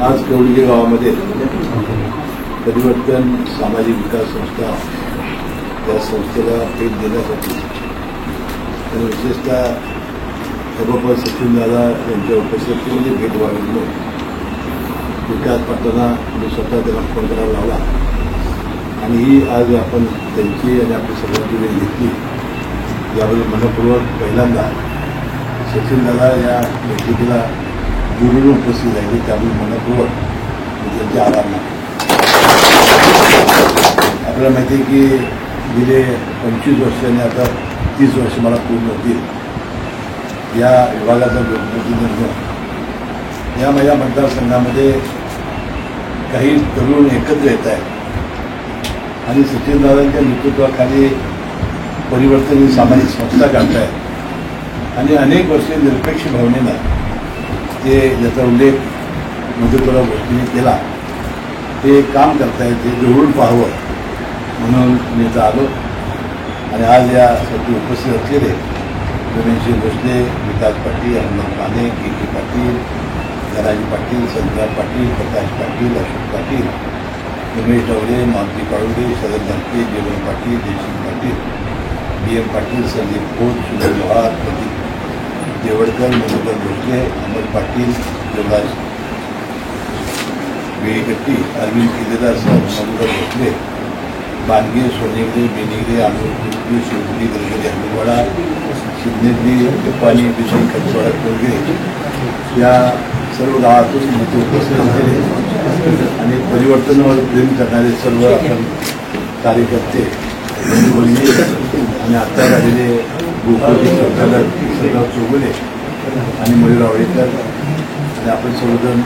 आज कवडगे गावामध्ये परिवर्तन सामाजिक विकास संस्था या संस्थेला भेट देण्यासाठी आणि विशेषतः सभापती सचिनदादा यांच्या उपस्थितीमध्ये भेट व्हावी म्हणून विकास पाटलांना मी स्वतः त्यांना फोन करायला लावला आणि ही आज आपण त्यांची आणि आपली सर्वांची वेळ घेतली याबद्दल मनपूर्वक पहिल्यांदा सचिनदादा या बैठकीला गुरुने उपस्थित राहिले त्यामुळे मनपूर्वक मी त्यांचे आभार मानतो. आपल्याला माहिती आहे की गेले 25 वर्षांनी आता 30 वर्ष मला पूर्ण होतील या विभागाचा प्रतिनिधित्व या माझ्या मतदारसंघामध्ये काही तरुण एकत्र येत आहेत आणि सचिनदादांच्या नेतृत्वाखाली परिवर्तन ही सामाजिक संस्था काढतायत आणि अनेक वर्षे निरपेक्ष भावनेनं ते ज्याचा उल्लेख मधुकरराव गोष्टींनी केला ते काम करतायत ते जवळून पाहावं म्हणून मी इथं आलो आणि आज यासाठी उपस्थित असलेले रमेश भोसले, विकास पाटील, अहमद माने, के पाटील, धनाजी पाटील, संजय पाटील, प्रकाश पाटील, अशोक पाटील, रमेश डवरे, मारुती काळुडे, शरद धनके, जेवण पाटील, जयसिंग पाटील, BM पाटील, संदीप खोत, सुनील लोहार, प्रदीप देवडकर, मधुकर भोसले, अहमद पाटील, युवराज वेळीकट्टी, अरविंद किल्लेदार सर, मधुकर भोसले, बानगे, सोनेगडे, बेनिगडे, आंबेडकरी, शिवपुरी, गलगरी, हनुवाडा, शिवनेरी, तुपानी, बिशी, खतवाडा, कोलगे या सर्व गावातून इथे उपस्थित झालेले आणि परिवर्तनावर प्रेम करणारे सर्व आपण कार्यकर्ते आणि आता झालेले गोकुळजी संचालक सरदार चौगुले आणि मयूर आवळेकर आणि आपण सर्वजण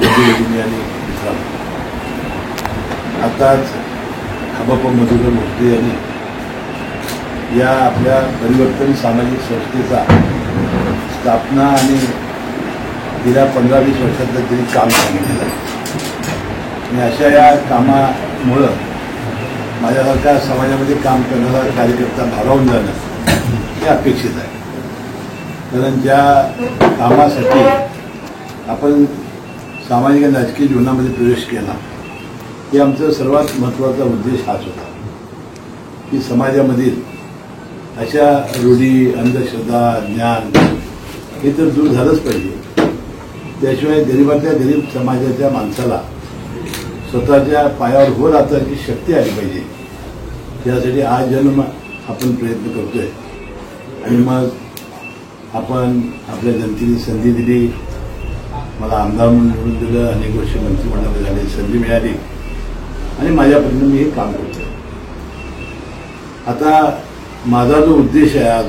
योगी आणि मित्रांनो आताच खाबापा मधुकर भोसले यांनी या आपल्या परिवर्तन सामाजिक संस्थेचा स्थापना आणि गेल्या 15-20 वर्षातलं तरी काम सांगितलेलं आहे आणि अशा या कामामुळं माझ्यासारख्या समाजामध्ये काम करणारा कार्यकर्ता भारावून जाणं हे अपेक्षित आहे. कारण ज्या कामासाठी आपण सामाजिक आणि राजकीय जीवनामध्ये प्रवेश केला हे आमचा सर्वात महत्त्वाचा उद्देश हाच होता की समाजामधील अशा रूढी, अंधश्रद्धा, ज्ञान हे तर दूर झालंच पाहिजे. त्याशिवाय गरिबातल्या गरीब समाजाच्या माणसाला स्वतःच्या पायावर उभं राहण्याची शक्ती आली पाहिजे. यासाठी आज जन्म आपण प्रयत्न करतोय आणि मग आपण आपल्या जनतेने संधी दिली, मला आमदार म्हणून निवडून दिलं, अनेक वर्ष मंत्रिमंडळामध्ये झाले, संधी मिळाली आणि माझ्यापर्यंत मी हे काम करतोय. आता माझा जो उद्देश आहे आज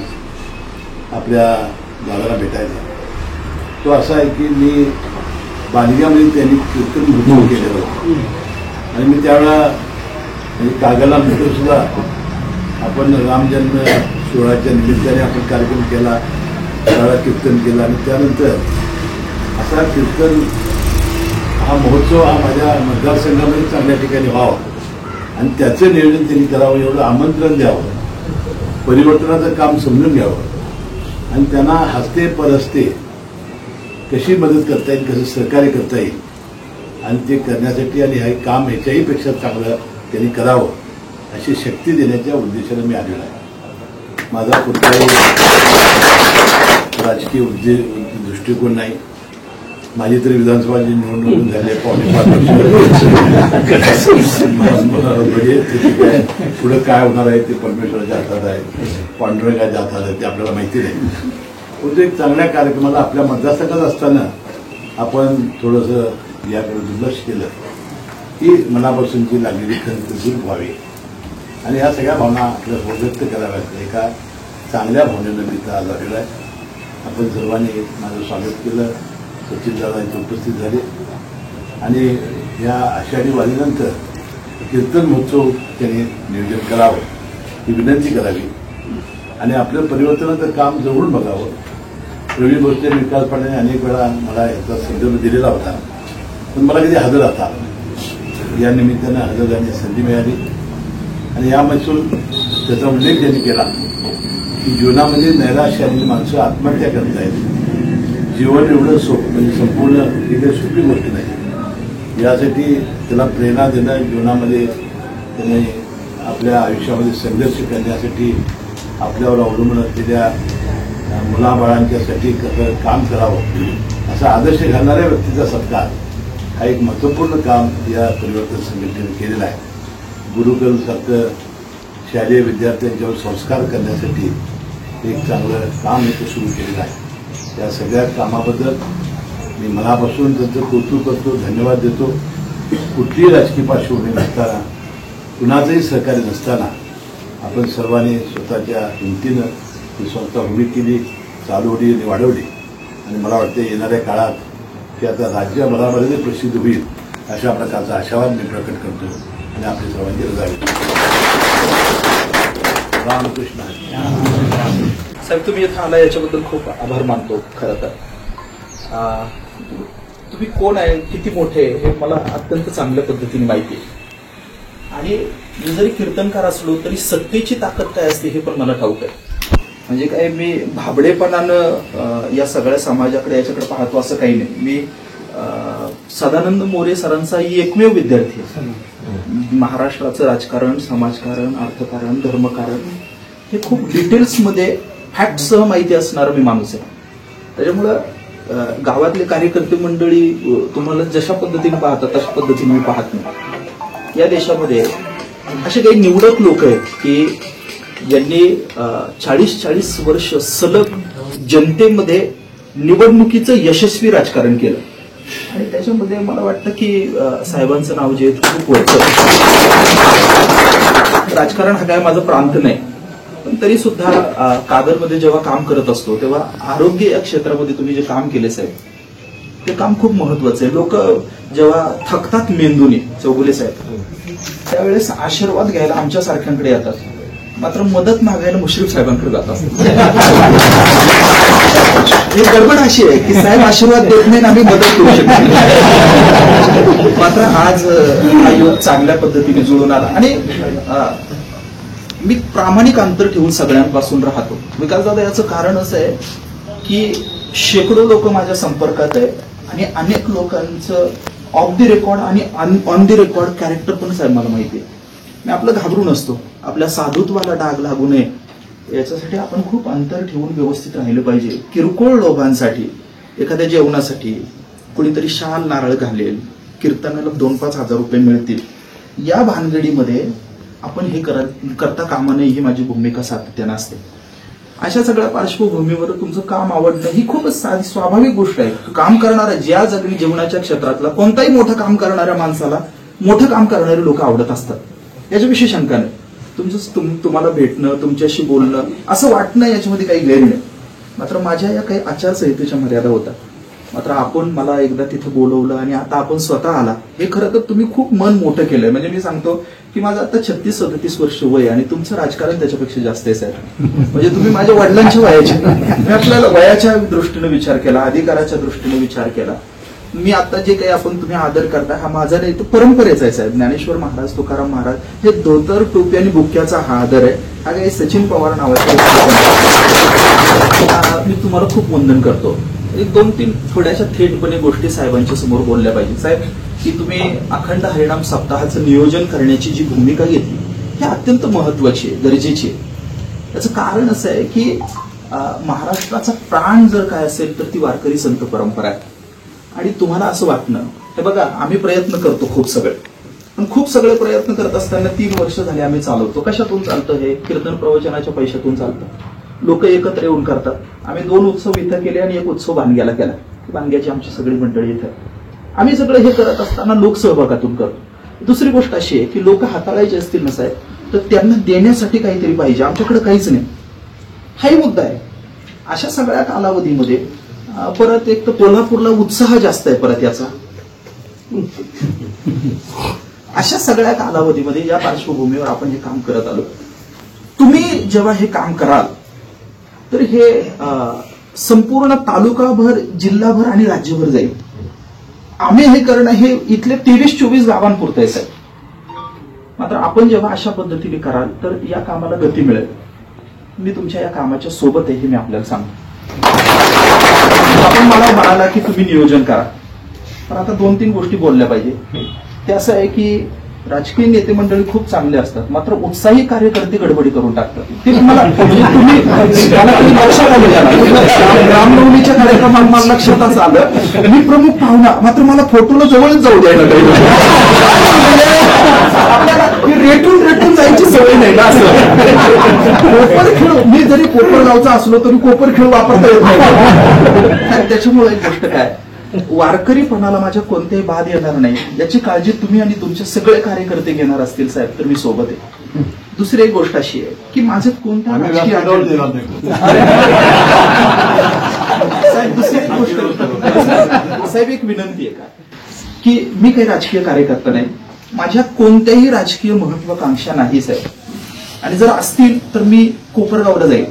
आपल्या दादाला भेटायचा तो असा आहे की मी बालिगामध्ये त्यांनी कीर्तन महोत्सव केलेलं होतं आणि मी त्यावेळेला म्हणजे कागलला सुद्धा आपण रामजन्म सोहळ्याच्या निमित्ताने आपण कार्यक्रम केला, त्यावेळेला कीर्तन केलं आणि त्यानंतर असा कीर्तन हा महोत्सव हा माझ्या मतदारसंघामध्ये चांगल्या ठिकाणी व्हावा आणि त्याचं नियोजन त्यांनी करावं, एवढं आमंत्रण द्यावं, परिवर्तनाचं काम समजून घ्यावं आणि त्यांना हस्ते परहस्ते कशी मदत करता येईल, कसं सहकार्य करता येईल आणि ते करण्यासाठी आणि हे काम ह्याच्याही पेक्षा चांगलं त्यांनी करावं अशी शक्ती देण्याच्या उद्देशाने मी आलेलो आहे. माझा कुठलाही राजकीय दृष्टिकोन नाही. माझी तरी विधानसभा निवडणूक झाली आहे 5.5 वर्ष. पुढे काय होणार आहे ते परमेश्वराच्या हातात आहे, पांडुरंगाच्या हातात आहे, ते आपल्याला माहिती नाही. परंतु एक चांगल्या कार्यक्रमाला आपल्या मतदारसंघात असताना आपण थोडंसं याकडे दुर्लक्ष केलं की मनापासूनची लागलेली खंत दूर व्हावी आणि ह्या सगळ्या भावना आपल्याला व्यक्त कराव्यात. एका चांगल्या भावनेनं मी इथं आज आलेलो आहे. आपण सर्वांनी माझं स्वागत केलं, सचिनदादा इथे उपस्थित झाले आणि या आषाढी वारीनंतर कीर्तन महोत्सव त्यांनी नियोजन करावं ही विनंती करावी आणि आपलं परिवर्तनाचं काम जवळून बघावं. रवी भोसले, विकास पाटलांनी अनेक वेळा मला याचा संदर्भ दिलेला होता पण मला कधी हजर राहता या निमित्तानं हजर जाण्याची संधी मिळाली आणि यामधून त्याचा उल्लेख त्यांनी केला की जीवनामध्ये नैराश्य आलेली माणसं आत्महत्या करत आहेत. जीवन एवढं म्हणजे संपूर्ण ही काही सोपी गोष्ट नाही. यासाठी त्याला प्रेरणा देणं, जीवनामध्ये त्याने आपल्या आयुष्यामध्ये संघर्ष करण्यासाठी आपल्यावर अवलंबून असलेल्या मुलाबाळांच्यासाठी कसं काम करावं असा आदर्श घालणाऱ्या व्यक्तीचा सत्कार हा एक महत्त्वपूर्ण काम या परिवर्तन संघटनेने केलेला आहे. गुरुकुलसारखं शालेय विद्यार्थ्यांच्यावर संस्कार करण्यासाठी एक चांगलं काम इथं सुरू केलेलं आहे. या सगळ्या कामाबद्दल मी मनापासून त्यांचं कौतुक करतो, धन्यवाद देतो. कुठलीही राजकीय पार्श्वभूमी नसताना, कुणाचंही सहकार्य नसताना आपण सर्वांनी स्वतःच्या हिमतीनं ही संस्था उभी केली, चालवली आणि वाढवली. आणि मला वाटतं येणाऱ्या काळात की आता राज्यभरामध्ये प्रसिद्ध होईल अशा प्रकारचा आशावाद मी प्रकट करतो आणि आपली सर्वांची रजा घेतो. रामकृष्ण. साहेब, तुम्ही इथं आला याच्याबद्दल खूप आभार मानतो. खरं तर तुम्ही कोण आहे, किती मोठे हे मला अत्यंत चांगल्या पद्धतीने माहिती आहे. आणि मी जरी कीर्तनकार असलो तरी सत्तेची ताकद काय असते हे पण मला ठाऊक आहे. म्हणजे काय मी भाबडेपणानं या सगळ्या समाजाकडे याच्याकडे पाहतो असं काही नाही. मी सदानंद मोरे सरांचा एकमेव विद्यार्थी आहे. महाराष्ट्राचं राजकारण, समाजकारण, अर्थकारण, धर्मकारण हे खूप डिटेल्समध्ये फॅक्टसह माहिती असणारा मी माणूस आहे. त्याच्यामुळं गावातले कार्यकर्ते मंडळी तुम्हाला जशा पद्धतीने पाहतात तशा पद्धतीने मी पाहत नाही. या देशामध्ये असे काही निवडक लोक आहेत की ज्यांनी 40-40 वर्ष सलग जनतेमध्ये निवडणुकीचं यशस्वी राजकारण केलं. आणि त्याच्यामध्ये मला वाटतं की साहेबांचं नाव जे खूप वरचं. राजकारण हा काय माझा प्रांत नाही, पण तरी सुद्धा कागदमध्ये जेव्हा काम करत असतो तेव्हा आरोग्य या क्षेत्रामध्ये तुम्ही जे काम केले साहेब ते काम खूप महत्वाचं आहे. लोक जेव्हा थकतात मेंदूने, चौगुले साहेब, त्यावेळेस आशीर्वाद घ्यायला आमच्यासारख्यांकडे येतात, मात्र मदत मागायला मुश्रीफ साहेबांकडे जातात. ही गडबड अशी आहे की साहेब आशीर्वाद देत नाही आणि आम्ही मदत करू शकतो. मात्र आज हा योग चांगल्या पद्धतीने जुळून आला. आणि मी प्रामाणिक अंतर ठेवून सगळ्यांपासून राहतो. विकासदादा, याचं कारण असं आहे की शेकडो लोक माझ्या संपर्कात आहे आणि अनेक लोकांचं ऑफ द रेकॉर्ड आणि ऑन द रेकॉर्ड कॅरेक्टर पण साहेब मला माहिती आहे. मी आपलं घाबरून असतो, आपल्या साधुत्वाला डाग लागू नये याच्यासाठी आपण खूप अंतर ठेवून व्यवस्थित राहिलं पाहिजे. किरकोळ लोभांसाठी, एखाद्या जेवणासाठी कुणीतरी शाल नारळ घालेल, कीर्तनाला 2-5 हजार रुपये मिळतील, या भानगडीमध्ये आपण हे करता कामा नये ही माझी भूमिका सातत्यानं असते. अशा सगळ्या पार्श्वभूमीवर तुमचं काम आवडणं ही खूपच स्वाभाविक गोष्ट आहे. काम करणाऱ्या ज्या जगली जीवनाच्या क्षेत्रातला कोणताही मोठं काम करणाऱ्या माणसाला मोठं काम करणारे लोक आवडत असतात, याच्याविषयी शंका नाही. तुम्हाला भेटणं, तुमच्याशी बोलणं, असं वाटणं याच्यामध्ये काही गैर नाही. मात्र माझ्या या काही आचारसंहितेच्या मर्यादा होतात. मात्र आपण मला एकदा तिथे बोलवलं आणि आता आपण स्वतः आला, हे खरं तर तुम्ही खूप मन मोठं केलंय. म्हणजे मी सांगतो की माझं आता 36-37 वर्ष वय आणि तुमचं राजकारण त्याच्यापेक्षा जास्त आहे साहेब. म्हणजे तुम्ही माझ्या वडिलांच्या वयाचे. मी आपल्याला वयाच्या दृष्टीने विचार केला, अधिकाराच्या दृष्टीने विचार केला. मी आता जे काही आपण तुम्ही आदर करता हा माझा नाही, तो परंपरेचा आहे साहेब. ज्ञानेश्वर महाराज, तुकाराम महाराज, हे धोतर, टोपी आणि बुक्क्याचा हा आदर आहे. हा काही सचिन पवार नावाचा मी तुम्हाला खूप वंदन करतो. 2-3 थोड्याशा थेटपणे गोष्टी साहेबांच्या समोर बोलल्या पाहिजे. साहेब, की तुम्ही अखंड हरिनाम सप्ताहाचं नियोजन करण्याची जी भूमिका घेतली ही अत्यंत महत्वाची आहे, गरजेची आहे. त्याचं कारण असं आहे की महाराष्ट्राचा प्राण जर काय असेल तर ती वारकरी संत परंपरा आहे. आणि तुम्हाला असं वाटणं, हे बघा, आम्ही प्रयत्न करतो खूप सगळे, पण खूप सगळे प्रयत्न करत असताना 3 वर्ष झाले आम्ही चालवतो. कशातून चालतं हे? कीर्तन प्रवचनाच्या पैशातून चालतं. लोक एकत्र येऊन करतात. आम्ही 2 उत्सव इथं केले आणि 1 उत्सव भानग्याला केला. भानग्याची आमची सगळी मंडळी इथं. आम्ही सगळं हे करत असताना लोकसहभागातून करतो. दुसरी गोष्ट अशी आहे की लोक हाताळायचे असतील ना साहेब तर त्यांना देण्यासाठी काहीतरी पाहिजे. आमच्याकडे काहीच नाही, हाही मुद्दा आहे. अशा सगळ्या कालावधीमध्ये परत एक तर कोल्हापूरला उत्साह जास्त आहे परत याचा. अशा सगळ्या कालावधीमध्ये या पार्श्वभूमीवर आपण हे काम करत आलो. तुम्ही जेव्हा हे काम कराल तर हे संपूर्ण तालुकाभर, जिल्हाभर आणि राज्यभर जाईल. आम्ही हे करणं हे इथले 23-24 गावांपुरतं आहे साहेब. मात्र आपण जेव्हा अशा पद्धतीने कराल तर या कामाला गती मिळेल. मी तुमच्या या कामाच्या सोबत आहे हे मी आपल्याला सांगतो. आपण मला म्हणाला की तुम्ही नियोजन करा. पण आता 2-3 गोष्टी बोलल्या पाहिजे. ते असं आहे की राजकीय नेते मंडळी खूप चांगले असतात, मात्र उत्साही कार्यकर्ते गडबडी करून टाकतात. ते तुम्हाला तुम्ही मला तरी लक्षात आलं का? रामनवमीच्या कार्यक्रमात मला लक्षातच आलं, मी प्रमुख पाहुणा, मात्र मला फोटोला जवळच जाऊ द्यायला काही. आपल्याला रेटून जायची सवय नाही ना. असं कोपर खेळ, मी जरी कोपरगावचा असलो तरी कोपर खेळ वापरता येत नाही. त्याच्यामुळे एक गोष्ट काय, वारकरीपणाला माझ्या कोणत्याही बाध येणार नाही याची काळजी तुम्ही आणि तुमचे सगळे कार्यकर्ते घेणार असतील साहेब, तर मी सोबत आहे. दुसरी एक गोष्ट अशी आहे की माझं कोणत्या साहेब, दुसरी एक गोष्ट साहेब, एक विनंती आहे का की मी काही राजकीय कार्यकर्ता नाही, माझ्या कोणत्याही राजकीय महत्वाकांक्षा नाही साहेब, आणि जर असतील तर मी कोपरगावला जाईल.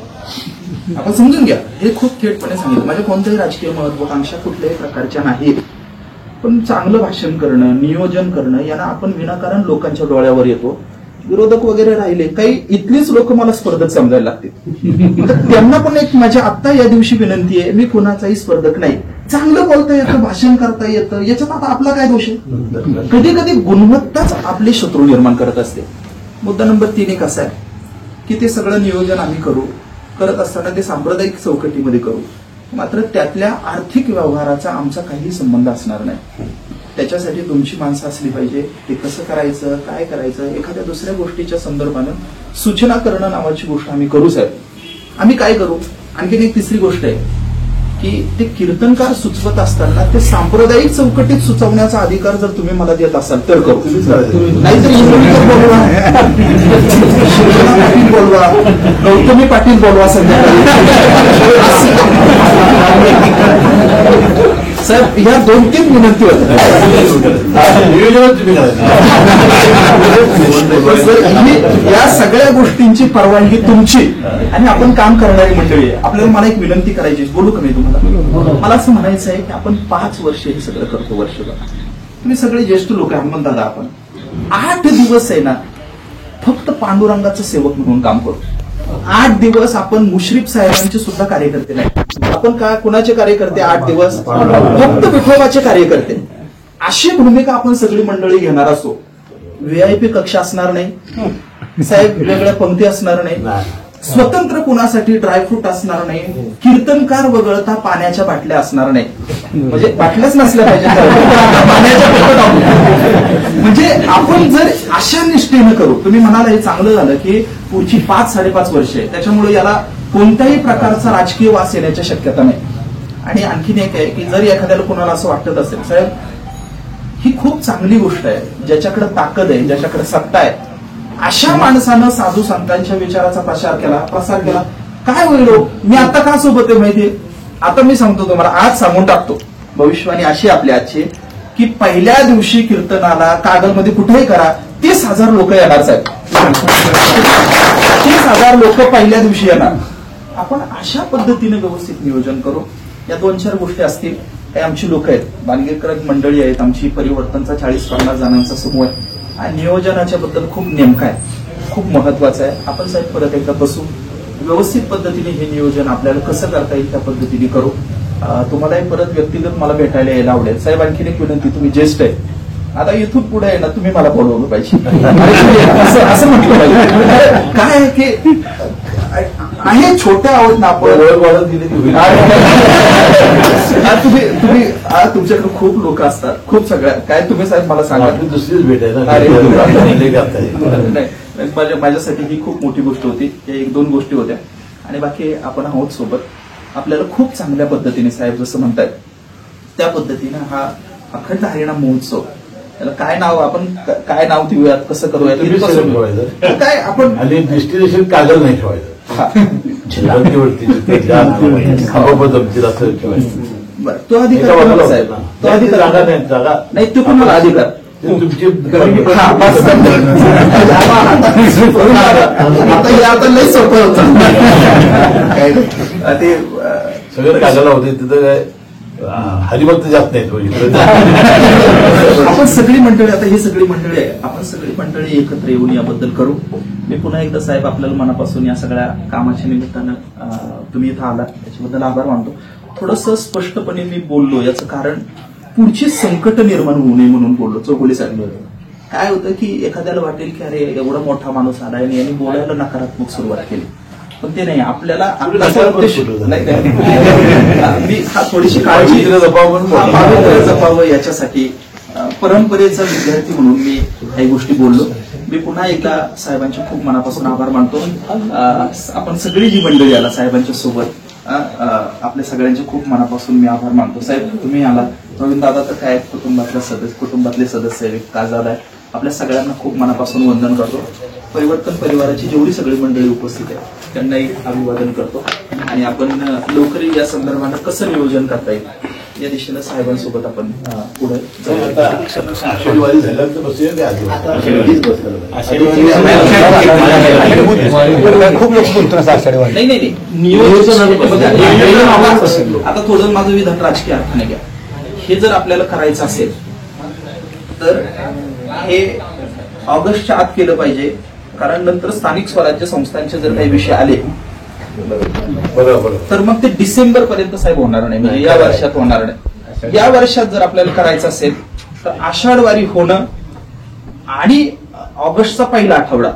आपण समजून घ्या, हे खूप थेटपणे सांगितलं. माझ्या कोणत्याही राजकीय महत्वाकांक्षा कुठल्याही प्रकारच्या नाहीत, पण चांगलं भाषण करणं, नियोजन करणं यांना आपण विनाकारण लोकांच्या डोळ्यावर येतो. विरोधक वगैरे राहिले, काही इथलीच लोक मला स्पर्धक समजायला लागतील, तर त्यांना पण एक माझ्या आत्ता या दिवशी विनंती आहे, मी कोणाचाही स्पर्धक नाही. चांगलं बोलता येतं, भाषण करता येतं, याच्यात आता आपला काय दोष आहे? कधी कधी गुणवत्ताच आपले शत्रू निर्माण करत असते. मुद्दा नंबर 3 एक असा आहे की ते सगळं नियोजन आम्ही करत असताना ते सांप्रदायिक चौकटीमध्ये करू, मात्र त्यातल्या आर्थिक व्यवहाराचा आमचा काही संबंध असणार नाही. त्याच्यासाठी तुमची माणसं असली पाहिजे. ते कसं करायचं, काय करायचं, एखाद्या दुसऱ्या गोष्टीच्या संदर्भानं सूचना करणं नावाची गोष्ट आम्ही करू साहेब. आम्ही काय करू, आणखीन एक तिसरी गोष्ट आहे की ते कीर्तनकार सुचवत असताना ते सांप्रदायिक चौकटीत सुचवण्याचा अधिकार जर तुम्ही मला देत असाल तर करू, नाहीतर इंद्रनीकर बोलवा, शिवसेना पाटील बोलवा, गौतमी पाटील बोलवा संध्याकाळी साहेब. ह्या 2-3 विनंती होत्या. या सगळ्या गोष्टींची परवानगी तुमची आणि आपण काम करणारी मंडळी आहे. आपल्याला मला एक विनंती करायची, बोलू का मी तुम्हाला? मला असं म्हणायचं आहे की आपण 5 वर्ष हे सगळं करतो. वर्षभर तुम्ही सगळे ज्येष्ठ लोक आहे, हनुमंत दादा, आपण 8 दिवस आहे ना फक्त पांडुरंगाचं सेवक म्हणून काम करू. 8 दिवस आपण मुश्रीफ साहेबांचे सुद्धा कार्यकर्ते नाही. आपण का कुणाचे कार्यकर्ते? 8 दिवस फक्त विठोबाचे कार्यकर्ते. अशी भूमिका आपण सगळी मंडळी घेणार असो. व्हीआयपी कक्ष असणार नाही साहेब, वेगळ्या पंक्ती असणार नाही, स्वतंत्र कुणासाठी ड्रायफ्रूट असणार नाही, कीर्तनकार वगळता पाण्याच्या बाटल्या असणार नाही. म्हणजे बाटल्याच नसल्या पाहिजे, पाण्याच्या. म्हणजे आपण जर अशा निष्ठेनं करू, तुम्ही म्हणाला हे चांगलं झालं की पुढची 5-5.5 वर्ष आहे, त्याच्यामुळे याला कोणत्याही प्रकारचा राजकीय वास येण्याची शक्यता नाही. आणि आणखीन एक आहे की जर एखाद्याला कोणाला असं वाटत असेल साहेब ही खूप चांगली गोष्ट आहे, ज्याच्याकडे ताकद आहे, ज्याच्याकडे सत्ता आहे, अशा माणसानं साधू संतांच्या विचाराचा प्रसार केला, काय होईल? मी आता का सोबत आहे माहितीये? आता मी सांगतो तुम्हाला, आज सांगून टाकतो. भविष्यवाणी अशी आपल्या आजची की पहिल्या दिवशी कीर्तनाला कागदमध्ये कुठेही करा 30,000 लोक येणार साहेब. 30,000 लोक पहिल्या दिवशी येणार. आपण अशा पद्धतीने व्यवस्थित नियोजन करू. या 2-4 गोष्टी असतील. हे आमची लोक आहेत, बांधगेकर मंडळी आहेत, आमची परिवर्तनचा 40-50 जणांचा समूह आहे. आणि नियोजनाच्या बद्दल खूप नेमका आहे, खूप महत्वाचं आहे. आपण साहेब परत एकदा बसू, व्यवस्थित पद्धतीने हे नियोजन आपल्याला कसं करता येईल त्या पद्धतीने करू. तुम्हालाही परत व्यक्तिगत मला भेटायला यायला आवडेल साहेब. आणखीन एक विनंती, तुम्ही ज्येष्ठ आहे, आता इथून पुढे आहे ना तुम्ही मला बोलवलं पाहिजे, असं म्हटलं पाहिजे. काय आहे की आहे छोट्या आवड ना आपण वाढत गेले तुम्ही तुमच्याकडे खूप लोक असतात, खूप सगळ्या काय तुम्ही साहेब मला सांगा, दुसरीच भेट आहे ना. माझ्यासाठी ही खूप मोठी गोष्ट होती. या 1-2 गोष्टी होत्या आणि बाकी आपण आहोत सोबत. आपल्याला खूप चांगल्या पद्धतीने साहेब जसं म्हणतायत त्या पद्धतीने हा अखंड हरिनाम महोत्सव, त्याला काय नाव आपण काय नाव देऊयात, कसं करूयात, काय आपण आणि डेस्टिनेशन कागद नाही ठेवायचं, तो अधिकार साहेब, तो अधिकार नाही, तो पण मला अधिकार तुमची आता लई सोपं होतं ते सगळं कागदाला होते. तिथं काय हरिभक्त जात नाहीत. आपण सगळी मंडळी, आता ही सगळी मंडळी आहे, आपण सगळी मंडळी एकत्र येऊन याबद्दल करू. मी पुन्हा एकदा साहेब आपल्याला मनापासून या सगळ्या कामाच्या निमित्तानं तुम्ही इथं आला त्याच्याबद्दल आभार मानतो. थोडंसं स्पष्टपणे मी बोललो याचं कारण पुढची संकट निर्माण होऊ नये म्हणून बोललो चौगुले साहेब. काय होतं की एखाद्याला वाटेल की अरे एवढा मोठा माणूस आला आणि यांनी बोलायला नकारात्मक सुरुवात केली, पण ते नाही. आपल्याला आपला उद्देश नाही, मी हा थोडीशी काळजी जपावं याच्यासाठी परंपरेचा विद्यार्थी म्हणून मी काही गोष्टी बोललो. मी पुन्हा एकदा साहेबांचे खूप मनापासून आभार मानतो. आपण सगळी जी मंडळी आला साहेबांच्या सोबत, आपल्या सगळ्यांचे खूप मनापासून मी आभार मानतो. साहेब तुम्ही आला, नवीन दादा तर काय कुटुंबातले सदस्य काजाद आहे, आपल्या सगळ्यांना खूप मनापासून वंदन करतो. परिवर्तन परिवाराची जेवढी सगळी मंडळी उपस्थित आहे त्यांनाही अभिवादन करतो. आणि आपण लवकरही या संदर्भानं कसं नियोजन करता येईल या दिशेनं साहेबांसोबत आपण पुढे आषाढीवारी झाल्यानंतर बसूया की खूप लोक बोलतो ना आषाढीवारी. नाही नियोजन आता थोडं माझं विधान राजकीय अर्थाने घ्या. हे जर आपल्याला करायचं असेल तर हे ऑगस्टच्या आत केलं पाहिजे, कारण नंतर स्थानिक स्वराज्य संस्थांचे जर काही विषय आले बरोबर तर मग ते डिसेंबर पर्यंत साहेब होणार नाही, म्हणजे या वर्षात होणार नाही. या वर्षात जर आपल्याला करायचं असेल तर आषाढवारी होणं आणि ऑगस्टचा पहिला आठवडा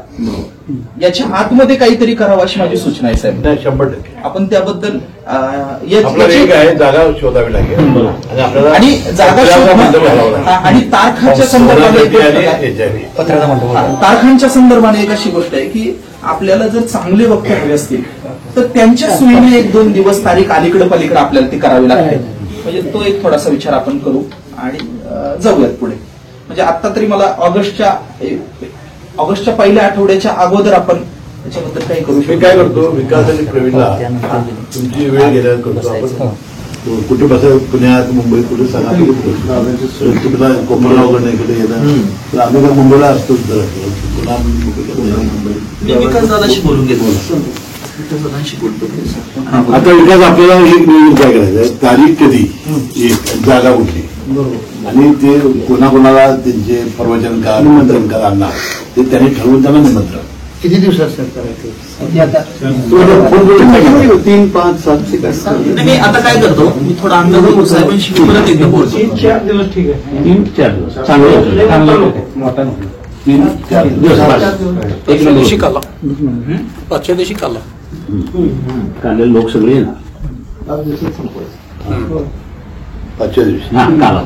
याच्या आतमध्ये काहीतरी करावं अशी माझी सूचना आहे साहेब. 100% आपण त्याबद्दल जागा शोधावी लागेल आणि आपल्याला आणि जागा शोधणं आणि तारखांच्या संदर्भाने तारखांच्या संदर्भाने एक अशी गोष्ट आहे की आपल्याला जर चांगले वक्ते हवे असतील तर त्यांच्या सोयीने 1-2 दिवस तारीख अलीकडे पलीकडे आपल्याला ती करावी लागते. म्हणजे तो एक थोडासा विचार आपण करू आणि जाऊयात पुढे. म्हणजे आता तरी मला ऑगस्टच्या पहिल्या आठवड्याच्या अगोदर आपण त्याच्याबद्दल काही करू मी शकतो. काय करतो, विकास आणि प्रवीणला तुमची वेळ गेल्यावर करतो आपण. कुठे बसायचं, पुण्यात मुंबईत कुठे सांगा, तुला कोकणला वगैरे इकडे येणं तर आम्ही काय मुंबईला असतो पुन्हा मुंबईत. मी विकास दादाशी बोलून घेतो. विकास दादाशी बोलतो. आता विकास आपल्याला एक नियोजन काय करायचं, तारीख कधी, एक जागा कुठली आणि ते कोणाकोणाला त्यांचे प्रवचनकार निमंत्रणकारांना ते त्यांनी ठरवून त्यांना निमंत्रण किती दिवसात सर करायचं? 3, 5, 7 मी आता काय करतो, मी थोडा अंदाज साहेबांशी परत एकदा बोलतो. 3-4 दिवस ठीक आहे. 3-4 दिवस चांगलं मोठा 3-4 दिवस. एक दिवशी काला, 5च्या दिवशी काला काले लोक सगळे येणार. 5च्या दिवशी हा काला